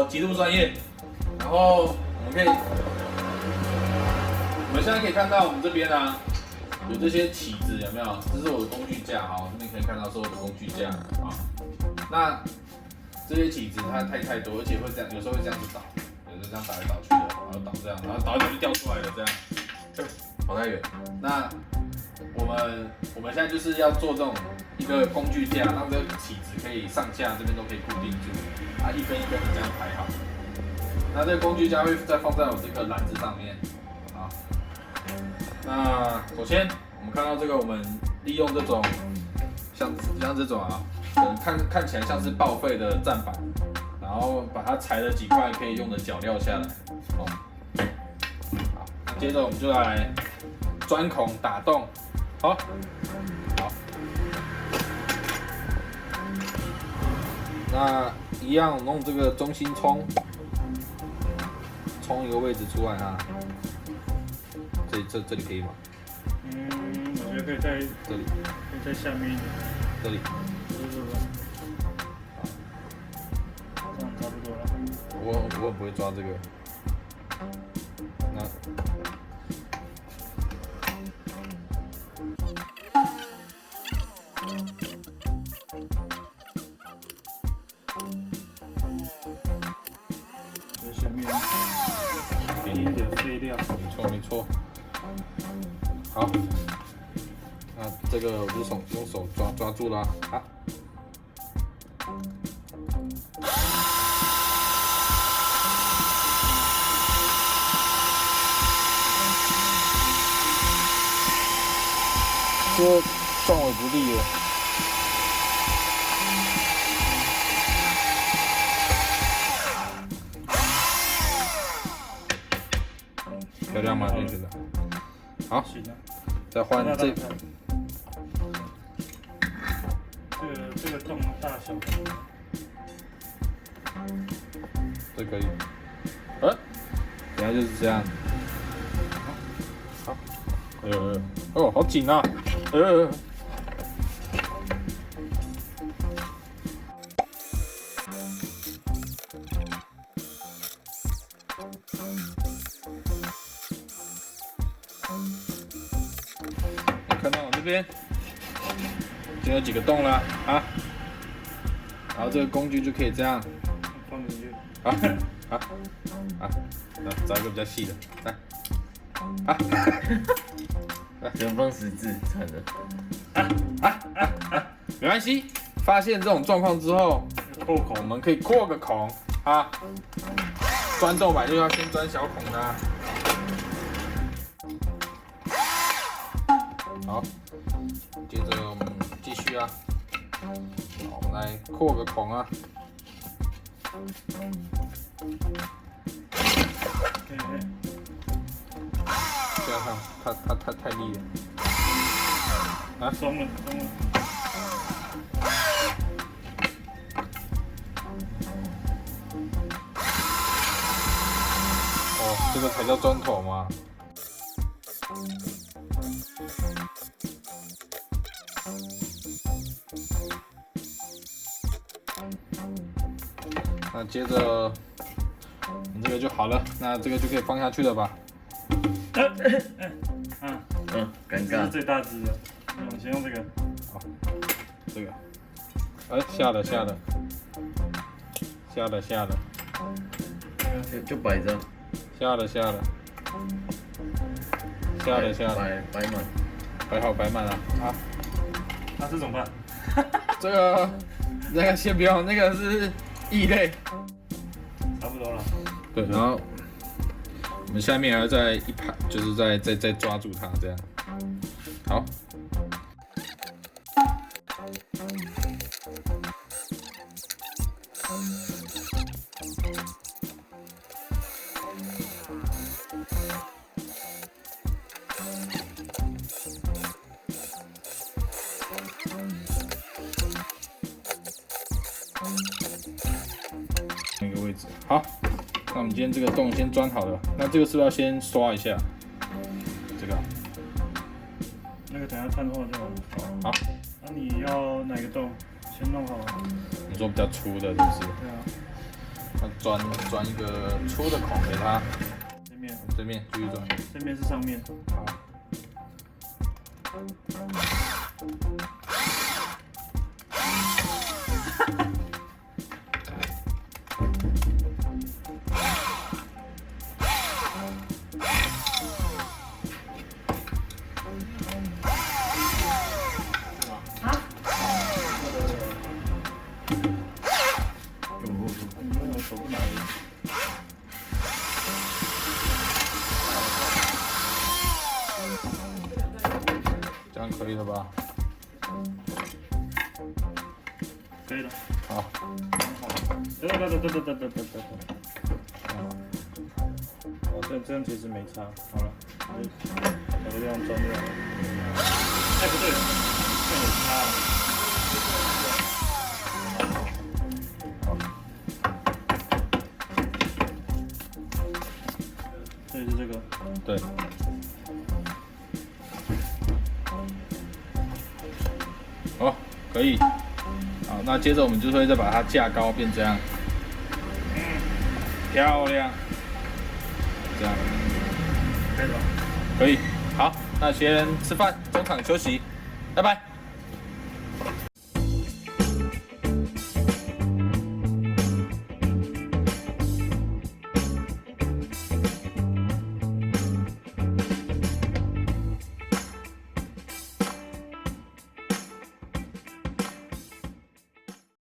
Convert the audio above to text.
极度专业。然后我们现在可以看到我们这边啊，有这些起子有没有？这是我的工具架哈，这边可以看到是我的工具架啊。那这些起子它太多，而且会这样，有时候会这样子倒，有时候这样倒来倒去的，然后倒这样，然后倒一倒就掉出来了，这样，跑太远。那我们现在就是要做这种一个工具架，让这个起子可以上下这边都可以固定住，啊，一根一根的这样排好。那这个工具架会再放在我这个篮子上面，啊。那首先我们看到这个，我们利用这种像这种啊，可能看起来像是报废的站板，然后把它裁了几块可以用的脚料下来，哦。好，那接着我们就来钻孔打洞，好。那一样弄这个中心冲一个位置出来啊，这里可以吗？我觉得可以在这里，可以在下面一点，这里，这样差不多了。我不会抓这个，那在下面给你一点废料。没错。好，那这个我就用手抓住了啊。这撞尾不利了。漂亮吗？同学的。好，再换这。这个洞大小。这可以。等下就是这样。好。哦，好紧啊！看到我这边已经有几个洞了啊，然后这个工具就可以这样放进去。好，来找一个比较细的，来，只能放10字，惨了。没关系。发现这种状况之后，我们可以扩个孔啊。钻洞板就要先钻小孔的啊。好，接着我们继续啊。好，我们来扩个孔啊。这样看，它太利了。啊，松了。哦，这个才叫钻头吗？那接着你这个就好了，那这个就可以放下去了吧？尴尬。这是最大只的，我们先用这个。好，这个，下了，就摆着，下了，摆满，摆满了啊。那这怎么办？这个先不用，那个是异类。差不多了。对，然后我们下面还要再一排，就是再抓住它这样。好。那个位置好，那我们今天这个洞先钻好了，那这个是不是要先刷一下？这个，那个等下看的话就好了。好，那你要哪个洞？先弄好了。你说比较粗的，是不是？对啊。转一个粗的孔给它，这面，这面继续转。这面是上面。好。手不拿这样可以了吧？可以了。好。得。哦，这样其实没差。好了，找个地方钻掉。哎，不对，这样有差。所以是这个。对。好，可以。好，那接着我们就会再把它架高，变这样。漂亮。这样。可以了。可以。好，那先吃饭，中场休息，拜拜。